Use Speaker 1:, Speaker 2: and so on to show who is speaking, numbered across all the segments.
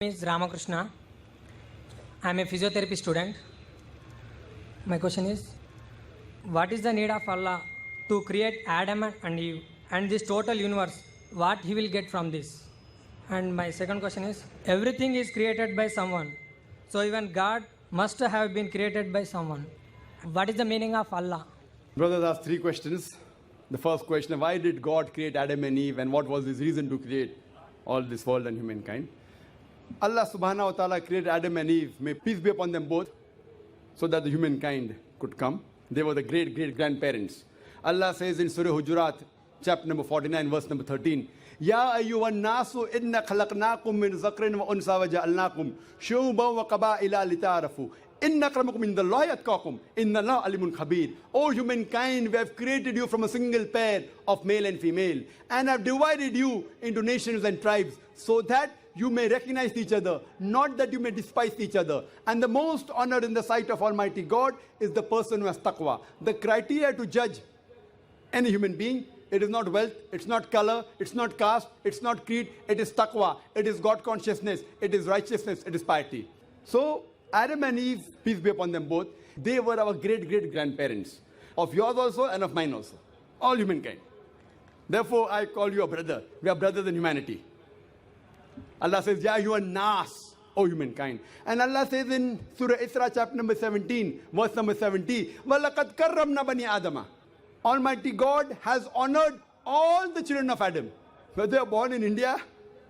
Speaker 1: is Ramakrishna. I am a physiotherapy student. My question is, what is the need of Allah to create Adam and Eve and this total universe? What he will get from this? And my second question is, everything is created by someone. So even God must have been created by someone. What is the meaning of Allah?
Speaker 2: Brothers asked three questions. The first question, why did God create Adam and Eve and what was his reason to create all this world and humankind? Allah subhanahu wa ta'ala created Adam and Eve, may peace be upon them both, so that the humankind could come. They were the great-great-grandparents. Allah says in Surah Hujurat, chapter number 49, verse number 13, Ya ayyuhan nasu inna khalaqnakum min zakrin wa unsa wa ja'alnakum shu'uban wa qaba'ila lita'arafu. Inna akramakum indallahi atqakum. Inna Allah alimun khabir. O humankind, we have created you from a single pair of male and female and have divided you into nations and tribes so that you may recognize each other, not that you may despise each other. And the most honored in the sight of Almighty God is the person who has taqwa. The criteria to judge any human being, it is not wealth, it's not color, it's not caste, it's not creed, it is taqwa, it is God consciousness, it is righteousness, it is piety. So Adam and Eve, peace be upon them both, they were our great-great-grandparents, of yours also and of mine also, all humankind. Therefore, I call you a brother. We are brothers in humanity. Allah says, Ya you are nas, O humankind. And Allah says in Surah Isra, chapter number 17, verse number 70, وَلَقَدْ كَرَّمْنَا بَنِي آدَمَ. Almighty God has honored all the children of Adam, whether they are born in India,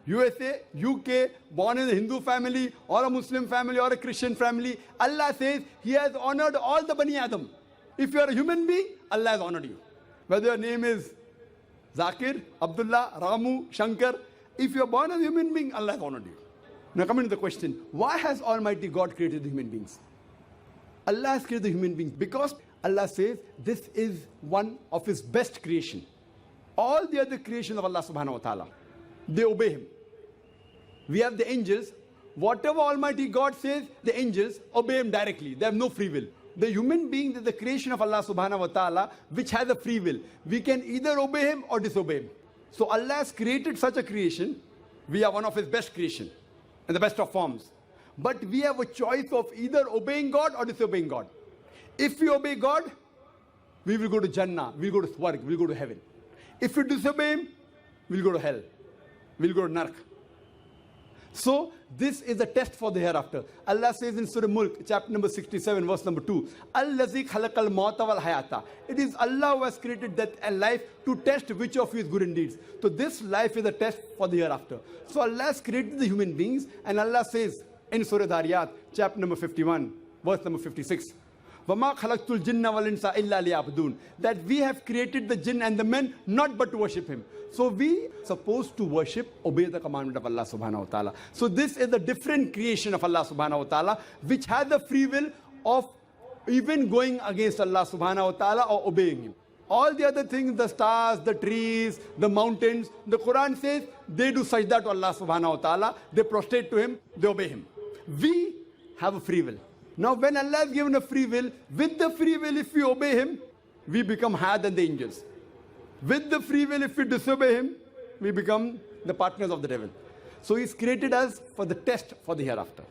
Speaker 2: USA, UK, born in a Hindu family, or a Muslim family, or a Christian family. Allah says He has honored all the Bani Adam. If you are a human being, Allah has honored you. Whether your name is Zakir, Abdullah, Ramu, Shankar, if you are born as a human being, Allah has honored you. Now coming to the question, why has Almighty God created the human beings? Allah has created the human beings because Allah says this is one of His best creation. All the other creations of Allah subhanahu wa ta'ala, they obey Him. We have the angels. Whatever Almighty God says, the angels obey Him directly. They have no free will. The human being is the creation of Allah subhanahu wa ta'ala, which has a free will. We can either obey Him or disobey Him. So Allah has created such a creation. We are one of His best creation and the best of forms. But we have a choice of either obeying God or disobeying God. If we obey God, we will go to Jannah, we will go to Swarg, we will go to heaven. If we disobey Him, we will go to hell, we will go to Nark. So this is a test for the hereafter. Allah says in Surah Mulk, chapter number 67, verse number 2, Allazi khalaqal mauta wal hayata. It is Allah who has created death and life to test which of you is good in deeds. So this life is a test for the hereafter. So Allah has created the human beings, and Allah says in Surah Dhariyat, chapter number 51, verse number 56, وَمَا خَلَقْتُ الْجِنَّ وَالْإِنسَ إِلَّا لِيَعْبُدُونَ. That we have created the jinn and the men not but to worship Him. So we are supposed to worship, obey the commandment of Allah subhanahu wa ta'ala. So this is the different creation of Allah subhanahu wa ta'ala, which has the free will of even going against Allah subhanahu wa ta'ala or obeying Him. All the other things, the stars, the trees, the mountains, the Quran says they do sajda to Allah subhanahu wa ta'ala, they prostrate to Him, they obey Him. We have a free will. Now when Allah has given a free will, with the free will if we obey Him, we become higher than the angels. With the free will if we disobey Him, we become the partners of the devil. So He's created us for the test for the hereafter.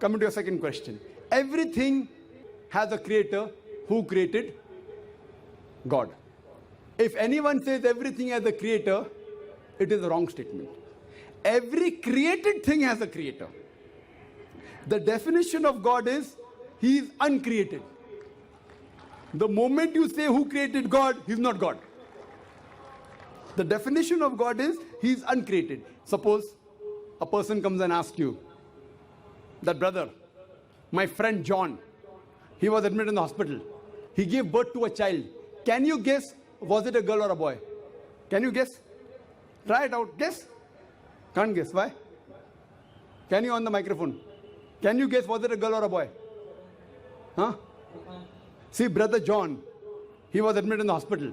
Speaker 2: Coming to your second question. Everything has a creator. Who created? God. If anyone says everything has a creator, it is a wrong statement. Every created thing has a creator. The definition of God is He is uncreated. The moment you say who created God, He's not God. The definition of God is He is uncreated. Suppose a person comes and asks you, that brother, my friend John, he was admitted in the hospital. He gave birth to a child. Can you guess, was it a girl or a boy? Can you guess? Try it out. Guess. Can't guess. Why? Can you on the microphone? Can you guess, was it a girl or a boy? Huh? See, brother John, he was admitted in the hospital.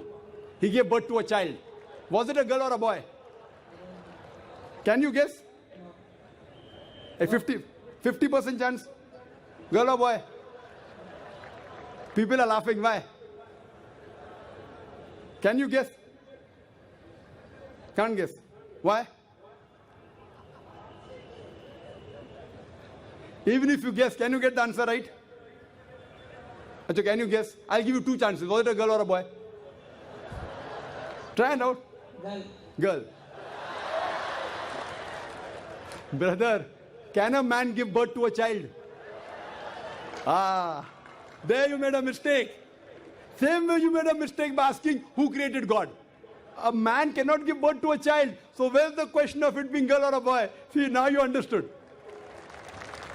Speaker 2: He gave birth to a child. Was it a girl or a boy? Can you guess? A 50% chance. Girl or boy? People are laughing. Why? Can you guess? Can't guess. Why? Even if you guess, can you get the answer right? Achha, can you guess? I'll give you two chances. Was it a girl or a boy? Try it out. Girl. Brother, can a man give birth to a child? Ah, there you made a mistake. Same way you made a mistake by asking who created God. A man cannot give birth to a child. So where's the question of it being girl or a boy? See, now you understood.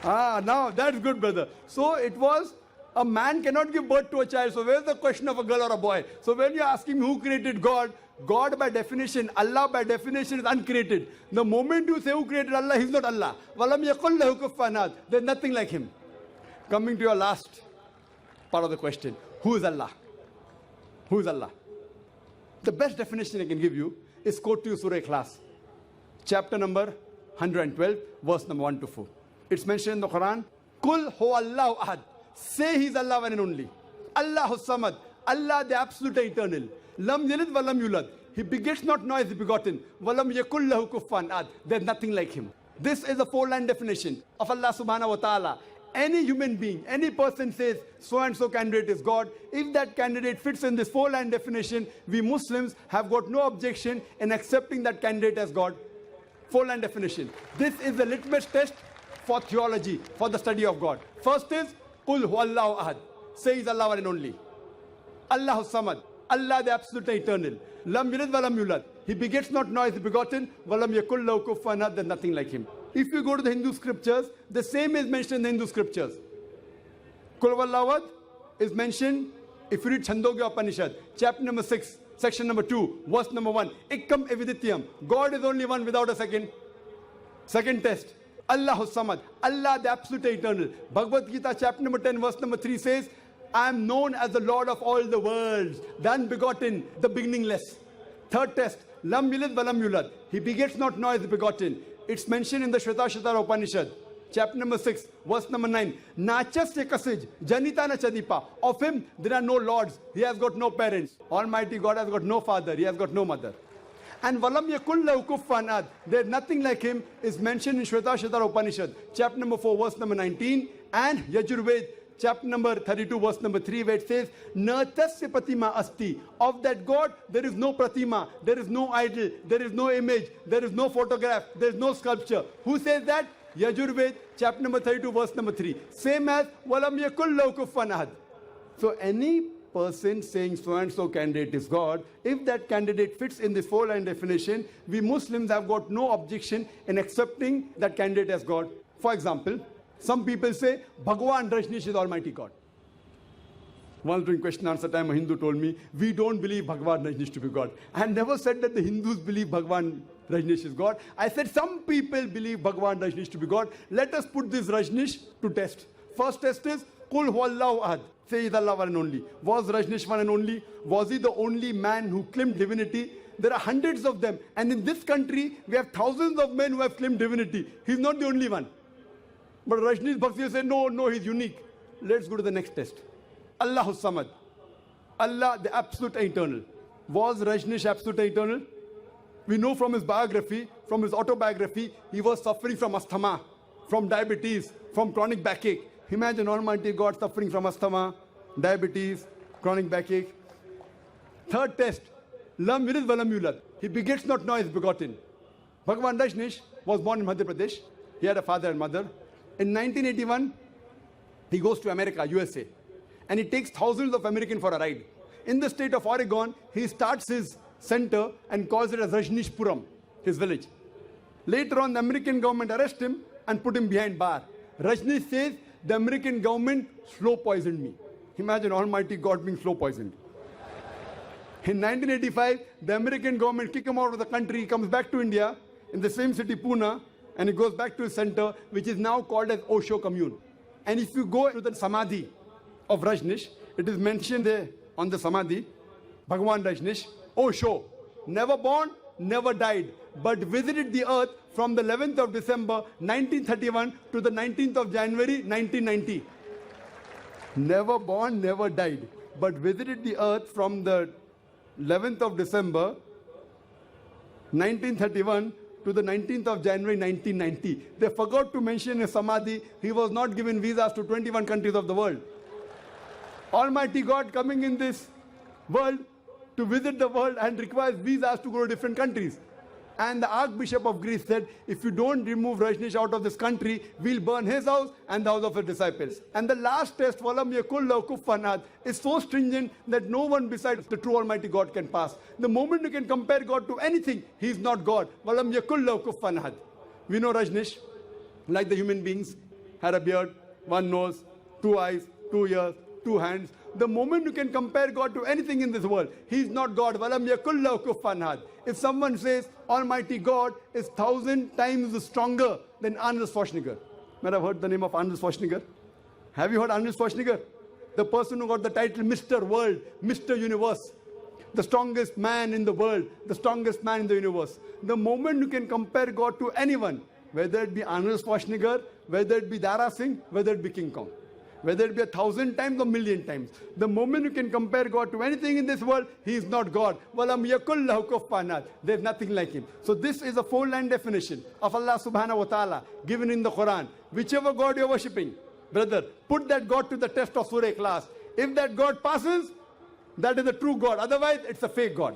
Speaker 2: Ah, now that's good, brother. So it was a man cannot give birth to a child. So where's the question of a girl or a boy? So when you're asking me who created God, God by definition, Allah by definition is uncreated. The moment you say who created Allah, He's not Allah. Walam yakul lahu kufuwan ahad. There's nothing like Him. Coming to your last part of the question, who is Allah? Who is Allah? The best definition I can give you is quote to you Surah Ikhlas, chapter number 112, verse number 1 to 4. It's mentioned in the Quran, Kul hu Allahu ahad. Say He's Allah one and only. Allahu samad. Allah the absolute eternal. Lam yalid wa lam yulad. He begets not nor is he begotten. Walam yakul lahu kufuwan ahad. There's nothing like Him. This is a four-line definition of Allah subhanahu wa ta'ala. Any human being, any person says so and so candidate is God. If that candidate fits in this four-line definition, we Muslims have got no objection in accepting that candidate as God. Four-line definition. This is the litmus test for theology, for the study of God. First is Qul hu Allahu ahad. Say He's Allah one and only. Allahu samad. Allah the absolute eternal. Lam yalid wa lam yulad. He begets not nor is he begotten. Walam yakul lahu kufuwan ahad. There's nothing like Him. If you go to the Hindu scriptures, the same is mentioned in the Hindu scriptures. Kul Huwallahu ahad is mentioned if you read Chandogya Upanishad, chapter number 6, section number 2, verse number 1. Ikkam evidityam. God is only one without a second. Second test. Allahu samad. Allah the absolute eternal. Bhagavad Gita, chapter number 10, verse number 3 says, I am known as the Lord of all the worlds, the unbegotten, the beginningless. Third test. Lam yalid wa lam yulad. He begets not nor is begotten. It's mentioned in the Shvetashvatara Upanishad, chapter number 6, verse number 9. Nachasya kasij, janita na chadipa. Of Him there are no lords. He has got no parents. Almighty God has got no father. He has got no mother. And walam yakul lahu kufuwan ahad. There is nothing like Him is mentioned in Shvetashvatara Upanishad, chapter number 4, verse number 19. And Yajurved, chapter number 32, verse number 3, where it says, Na tasya pratima asti. Of that God, there is no pratima, there is no idol, there is no image, there is no photograph, there is no sculpture. Who says that? Yajurved, chapter number 32, verse number 3. Same as, Walam yakul lahu kufuwan ahad. So any person saying so and so candidate is God, if that candidate fits in this four-line definition, we Muslims have got no objection in accepting that candidate as God. For example, some people say, Bhagwan Rajneesh is Almighty God. Once during question answer time, a Hindu told me, we don't believe Bhagwan Rajneesh to be God. I had never said that the Hindus believe Bhagwan Rajneesh is God. I said some people believe Bhagwan Rajneesh to be God. Let us put this Rajneesh to test. First test is, Kul Huwallahu ahad. Say He's Allah one and only. Was Rajneesh one and only? Was he the only man who claimed divinity? There are hundreds of them. And in this country, we have thousands of men who have claimed divinity. He's not the only one. But Rajneesh Bhaksi said, no, he's unique. Let's go to the next test. Allahu samad. Allah the absolute eternal. Was Rajneesh absolute eternal? We know from his biography, from his autobiography, he was suffering from asthma, from diabetes, from chronic backache. Imagine Almighty God suffering from asthma, diabetes, chronic backache. Third test. Lam yalid wa lam yulad. He begets not nor is begotten. Bhagwan Rajneesh was born in Madhya Pradesh. He had a father and mother. In 1981, he goes to America, USA, and he takes thousands of Americans for a ride. In the state of Oregon, he starts his center and calls it as Rajneeshpuram, his village. Later on, the American government arrests him and put him behind bar. Rajneesh says, the American government slow poisoned me. Imagine Almighty God being slow poisoned. In 1985, the American government kicked him out of the country. He comes back to India in the same city, Pune, and he goes back to his center, which is now called as Osho Commune. And if you go to the Samadhi of Rajneesh, it is mentioned there on the Samadhi, Bhagwan Rajneesh, Osho, never born, never died, but visited the earth from the 11th of December 1931 to the 19th of January 1990. Never born, never died, but visited the earth from the 11th of December 1931 to the 19th of January 1990. They forgot to mention in Samadhi, he was not given visas to 21 countries of the world. Almighty God coming in this world to visit the world and requires visas to go to different countries. And the Archbishop of Greece said, if you don't remove Rajneesh out of this country, we'll burn his house and the house of his disciples. And the last test, Walam yakul lahu kufuwan ahad, is so stringent that no one besides the true Almighty God can pass. The moment you can compare God to anything, he is not God. Walam yakul lahu kufuwan ahad. We know Rajneesh, like the human beings, had a beard, one nose, two eyes, 2 ears, 2 hands. The moment you can compare God to anything in this world, he is not God. Walam yakul lahu kufuwan ahad. If someone says Almighty God is 1,000 times stronger than Arnold Schwarzenegger. Might have heard the name of Arnold Schwarzenegger? Have you heard Arnold Schwarzenegger? The person who got the title Mr. World, Mr. Universe. The strongest man in the world, the strongest man in the universe. The moment you can compare God to anyone, whether it be Arnold Schwarzenegger, whether it be Dara Singh, whether it be King Kong, whether it be 1,000 times or 1,000,000 times. The moment you can compare God to anything in this world, he is not God. Walam yakul lahu kufuwan ahad. There is nothing like him. So this is a 4-line definition of Allah subhanahu wa ta'ala given in the Quran. Whichever God you are worshipping, brother, put that God to the test of Surah Ikhlas. If that God passes, that is the true God. Otherwise, it's a fake God.